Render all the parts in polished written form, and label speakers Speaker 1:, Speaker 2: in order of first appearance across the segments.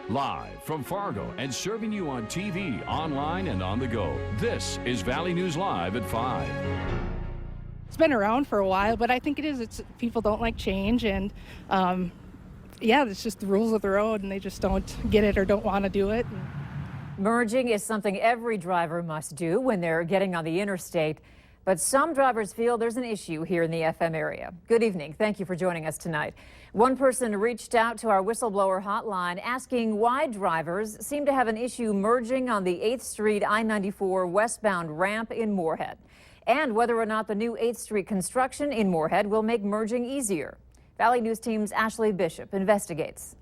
Speaker 1: Live from Fargo and serving you on TV, online, and on the go. This is Valley News Live at 5.
Speaker 2: It's been around for a while, but I think it's people don't like change, and it's just the rules of the road, and they just don't get it or don't want to do it.
Speaker 3: Merging is something every driver must do when they're getting on the interstate, but some drivers feel there's an issue here in the FM area. Good evening. Thank you for joining us tonight. One person reached out to our whistleblower hotline asking why drivers seem to have an issue merging on the 8th Street I-94 westbound ramp in Moorhead, and whether or not the new 8th Street construction in Moorhead will make merging easier. Valley News Team's Ashley Bishop investigates.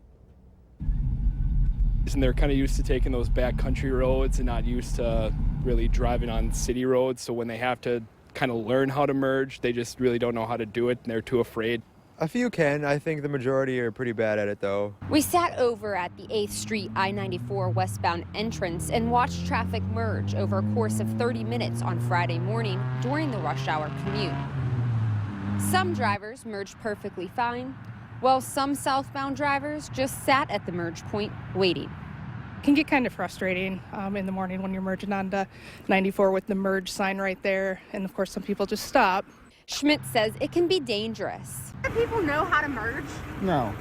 Speaker 4: And they're kind of used to taking those back country roads and not used to really driving on city roads. So when they have to kind of learn how to merge, they just really don't know how to do it, and they're too afraid.
Speaker 5: A few can. I think the majority are pretty bad at it, though.
Speaker 6: We sat over at the 8th Street I-94 westbound entrance and watched traffic merge over a course of 30 minutes on Friday morning during the rush hour commute. Some drivers merged perfectly fine, while some southbound drivers just sat at the merge point waiting.
Speaker 2: It can get kind of frustrating in the morning when you're merging onto 94 with the merge sign right there, and of course some people just stop.
Speaker 6: Schmidt says it can be dangerous.
Speaker 7: Do people know how to merge?
Speaker 8: No.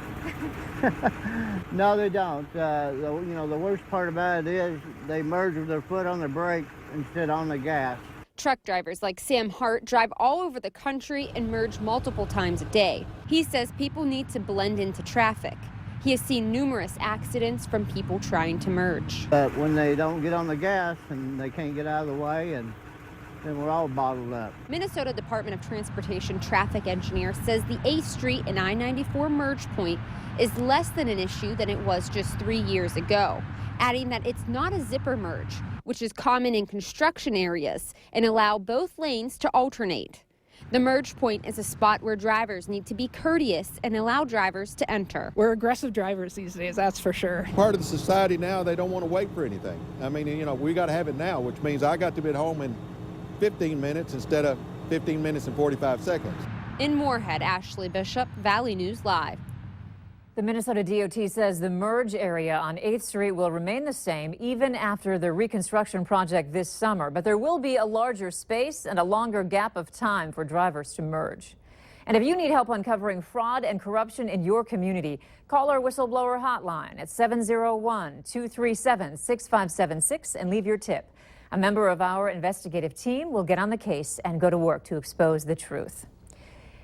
Speaker 8: No, they don't. The worst part about it is they merge with their foot on the brake instead on the gas.
Speaker 6: Truck drivers like Sam Hart drive all over the country and merge multiple times a day. He says people need to blend into traffic. He has seen numerous accidents from people trying to merge.
Speaker 8: But when they don't get on the gas and they can't get out of the way, and then we're all bottled up.
Speaker 6: Minnesota Department of Transportation traffic engineer says the 8th Street and I-94 merge point is less than an issue than it was just 3 years ago, adding that it's not a zipper merge, which is common in construction areas and allow both lanes to alternate. The merge point is a spot where drivers need to be courteous and allow drivers to enter.
Speaker 2: We're aggressive drivers these days, that's for sure.
Speaker 9: Part of the society now, they don't want to wait for anything. I mean, we got to have it now, which means I got to be at home in 15 minutes instead of 15 minutes and 45 seconds.
Speaker 6: In Moorhead, Ashley Bishop, Valley News Live.
Speaker 3: The Minnesota DOT says the merge area on 8th Street will remain the same even after the reconstruction project this summer, but there will be a larger space and a longer gap of time for drivers to merge. And if you need help uncovering fraud and corruption in your community, call our whistleblower hotline at 701-237-6576 and leave your tip. A member of our investigative team will get on the case and go to work to expose the truth.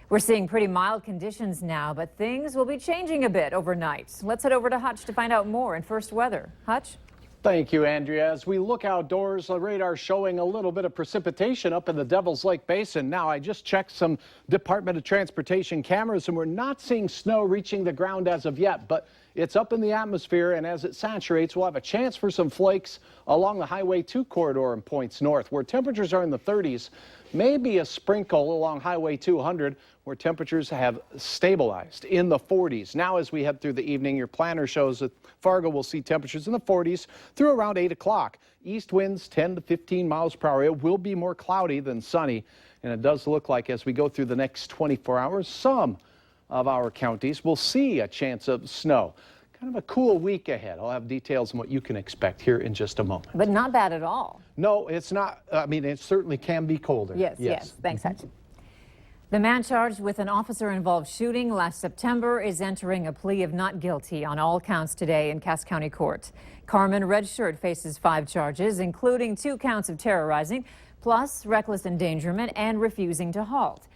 Speaker 3: We're seeing pretty mild conditions now, but things will be changing a bit overnight. Let's head over to Hutch to find out more in First Weather. Hutch?
Speaker 10: Thank you, Andrea. As we look outdoors, the radar showing a little bit of precipitation up in the Devil's Lake Basin. Now, I just checked some Department of Transportation cameras, and we're not seeing snow reaching the ground as of yet, but it's up in the atmosphere, and as it saturates, we'll have a chance for some flakes along the Highway 2 corridor and points north, where temperatures are in the 30s. Maybe a sprinkle along Highway 200, where temperatures have stabilized in the 40s. Now, as we head through the evening, your planner shows that Fargo will see temperatures in the 40s through around 8 o'clock. East winds 10 to 15 miles per hour. It will be more cloudy than sunny, and it does look like as we go through the next 24 hours, some of our counties will see a chance of snow. Kind of a cool week ahead. I'll have details on what you can expect here in just a moment.
Speaker 3: But not bad at all.
Speaker 10: No, it's not. I mean, it certainly can be colder.
Speaker 3: Yes. Thanks, Hutch. The man charged with an officer-involved shooting last September is entering a plea of not guilty on all counts today in Cass County Court. Carmen Redshirt faces 5 charges, including 2 counts of terrorizing, plus reckless endangerment and refusing to halt.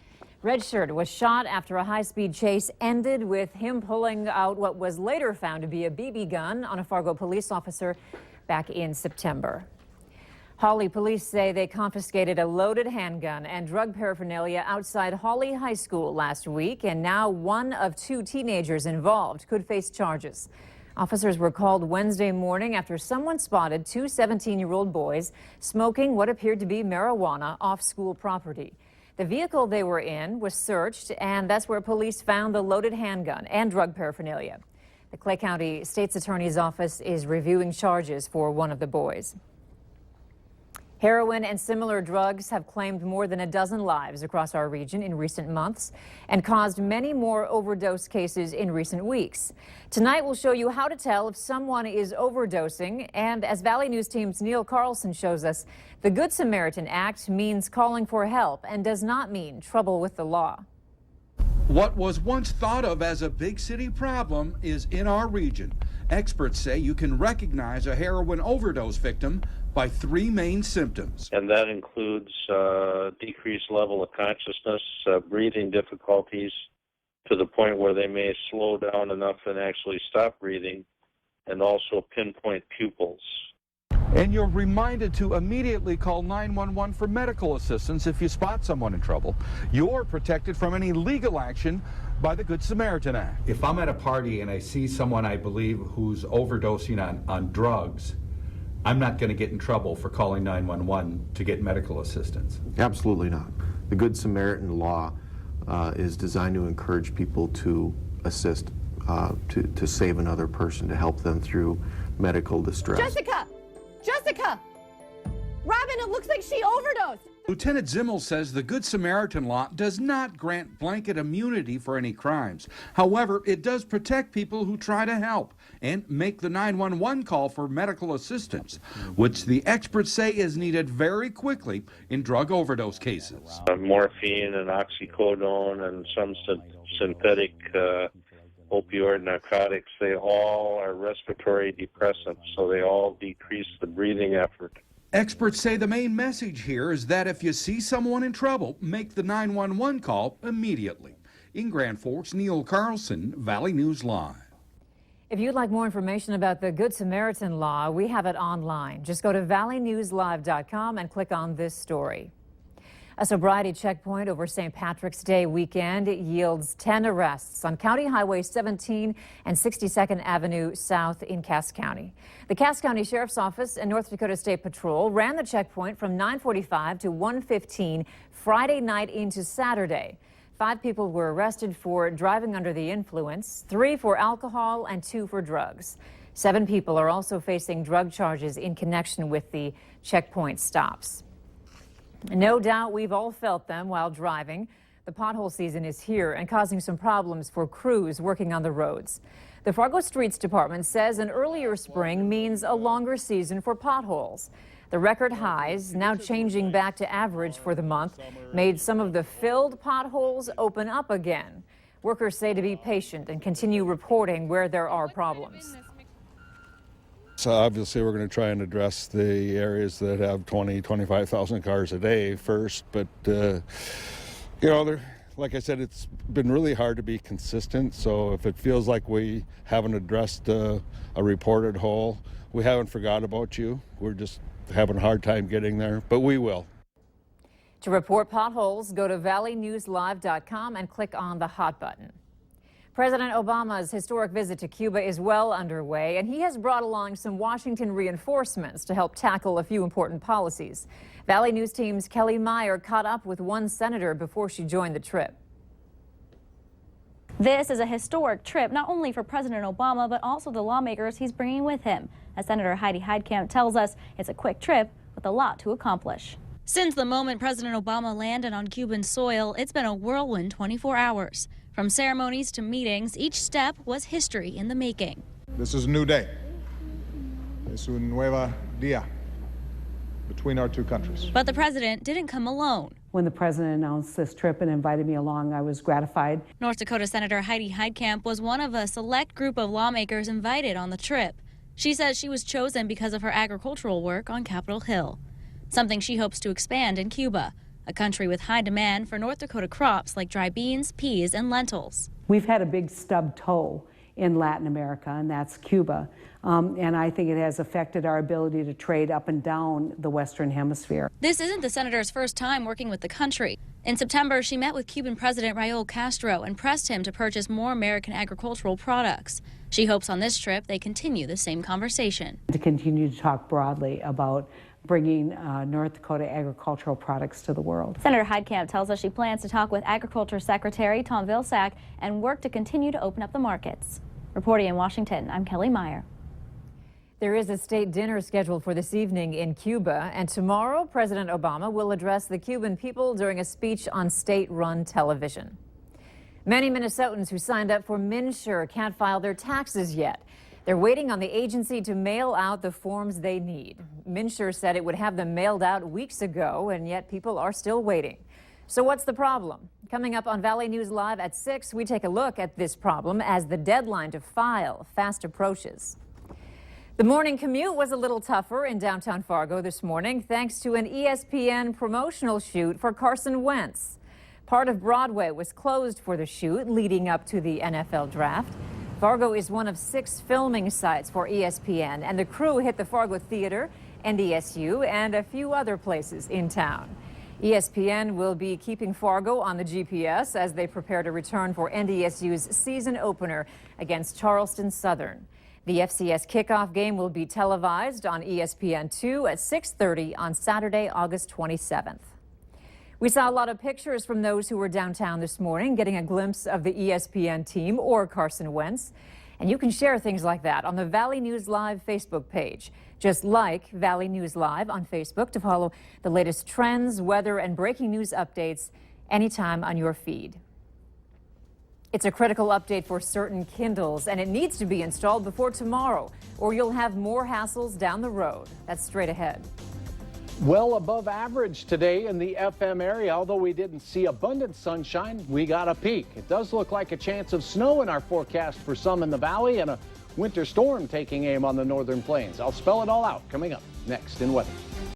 Speaker 3: Redshirt was shot after a high-speed chase ended with him pulling out what was later found to be a BB gun on a Fargo police officer back in September. Hawley police say they confiscated a loaded handgun and drug paraphernalia outside Hawley High School last week, and now 1 of 2 teenagers involved could face charges. Officers were called Wednesday morning after someone spotted 2 17-year-old boys smoking what appeared to be marijuana off school property. The vehicle they were in was searched, and that's where police found the loaded handgun and drug paraphernalia. The Clay County State's Attorney's Office is reviewing charges for one of the boys. Heroin and similar drugs have claimed more than a dozen lives across our region in recent months and caused many more overdose cases in recent weeks. Tonight, we'll show you how to tell if someone is overdosing. And as Valley News Team's Neil Carlson shows us, the Good Samaritan Act means calling for help and does not mean trouble with the law.
Speaker 7: What was once thought of as a big city problem is in our region. Experts say you can recognize a heroin overdose victim by three main symptoms.
Speaker 11: And that includes decreased level of consciousness, breathing difficulties to the point where they may slow down enough and actually stop breathing, and also pinpoint pupils.
Speaker 7: And you're reminded to immediately call 911 for medical assistance if you spot someone in trouble. You're protected from any legal action by the Good Samaritan Act.
Speaker 12: If I'm at a party and I see someone I believe who's overdosing on drugs, I'm not going to get in trouble for calling 911 to get medical assistance.
Speaker 13: Absolutely not. The Good Samaritan law is designed to encourage people to assist, to save another person, to help them through medical distress.
Speaker 14: Jessica! Robin, it looks like she overdosed.
Speaker 7: Lieutenant Zimmel says the Good Samaritan law does not grant blanket immunity for any crimes. However, it does protect people who try to help and make the 911 call for medical assistance, which the experts say is needed very quickly in drug overdose cases.
Speaker 11: Morphine and oxycodone and some synthetic opioid narcotics, they all are respiratory depressants, so they all decrease the breathing effort.
Speaker 7: Experts say the main message here is that if you see someone in trouble, make the 911 call immediately. In Grand Forks, Neil Carlson, Valley News Live.
Speaker 3: If you'd like more information about the Good Samaritan law, we have it online. Just go to valleynewslive.com and click on this story. A sobriety checkpoint over St. Patrick's Day weekend yields 10 arrests on County Highway 17 and 62nd Avenue South in Cass County. The Cass County Sheriff's Office and North Dakota State Patrol ran the checkpoint from 9:45 to 1:15 Friday night into Saturday. 5 people were arrested for driving under the influence, 3 for alcohol and 2 for drugs. 7 people are also facing drug charges in connection with the checkpoint stops. No doubt we've all felt them while driving. The pothole season is here and causing some problems for crews working on the roads. The Fargo Streets Department says an earlier spring means a longer season for potholes. The record highs, now changing back to average for the month, made some of the filled potholes open up again. Workers say to be patient and continue reporting where there are problems.
Speaker 9: So obviously we're going to try and address the areas that have 25,000 cars a day first, but like I said, it's been really hard to be consistent. So if it feels like we haven't addressed a reported hole, we haven't forgot about you. We're just having a hard time getting there, but we will.
Speaker 3: To report potholes, go to valleynewslive.com and click on the hot button. President Obama's historic visit to Cuba is well underway, and he has brought along some Washington reinforcements to help tackle a few important policies. Valley News Team's Kelly Meyer caught up with one senator before she joined the trip.
Speaker 15: This is a historic trip, not only for President Obama, but also the lawmakers he's bringing with him. As Senator Heidi Heitkamp tells us, it's a quick trip with a lot to accomplish.
Speaker 16: Since the moment President Obama landed on Cuban soil, it's been a whirlwind 24 hours. From ceremonies to meetings, each step was history in the making.
Speaker 17: This is a new day. Es un nuevo día between our two countries.
Speaker 16: But the president didn't come alone.
Speaker 18: When the president announced this trip and invited me along, I was gratified.
Speaker 16: North Dakota Senator Heidi Heitkamp was one of a select group of lawmakers invited on the trip. She says she was chosen because of her agricultural work on Capitol Hill, something she hopes to expand in Cuba, a country with high demand for North Dakota crops like dry beans, peas, and lentils.
Speaker 18: We've had a big stub toe in Latin America, and that's Cuba. And I think it has affected our ability to trade up and down the Western Hemisphere.
Speaker 16: This isn't the senator's first time working with the country. In September, she met with Cuban President Raul Castro and pressed him to purchase more American agricultural products. She hopes on this trip they continue the same conversation.
Speaker 18: To continue to talk broadly about bringing North Dakota agricultural products to the world.
Speaker 15: Senator Heitkamp tells us she plans to talk with Agriculture Secretary Tom Vilsack and work to continue to open up the markets. Reporting in Washington, I'm Kelly Meyer.
Speaker 3: There is a state dinner scheduled for this evening in Cuba, and tomorrow President Obama will address the Cuban people during a speech on state-run television. Many Minnesotans who signed up for MNsure can't file their taxes yet. They're waiting on the agency to mail out the forms they need. MNsure said it would have them mailed out weeks ago, and yet people are still waiting. So what's the problem? Coming up on Valley News Live at 6, we take a look at this problem as the deadline to file fast approaches. The morning commute was a little tougher in downtown Fargo this morning thanks to an ESPN promotional shoot for Carson Wentz. Part of Broadway was closed for the shoot leading up to the NFL draft. Fargo is one of 6 filming sites for ESPN, and the crew hit the Fargo Theater, NDSU, and a few other places in town. ESPN will be keeping Fargo on the GPS as they prepare to return for NDSU's season opener against Charleston Southern. The FCS kickoff game will be televised on ESPN2 at 6:30 on Saturday, August 27th. We saw a lot of pictures from those who were downtown this morning, getting a glimpse of the ESPN team or Carson Wentz. And you can share things like that on the Valley News Live Facebook page. Just like Valley News Live on Facebook to follow the latest trends, weather, and breaking news updates anytime on your feed. It's a critical update for certain Kindles, and it needs to be installed before tomorrow, or you'll have more hassles down the road. That's straight ahead.
Speaker 10: Well above average today in the FM area. Although we didn't see abundant sunshine, we got a peak. It does look like a chance of snow in our forecast for some in the valley and a winter storm taking aim on the northern plains. I'll spell it all out coming up next in weather.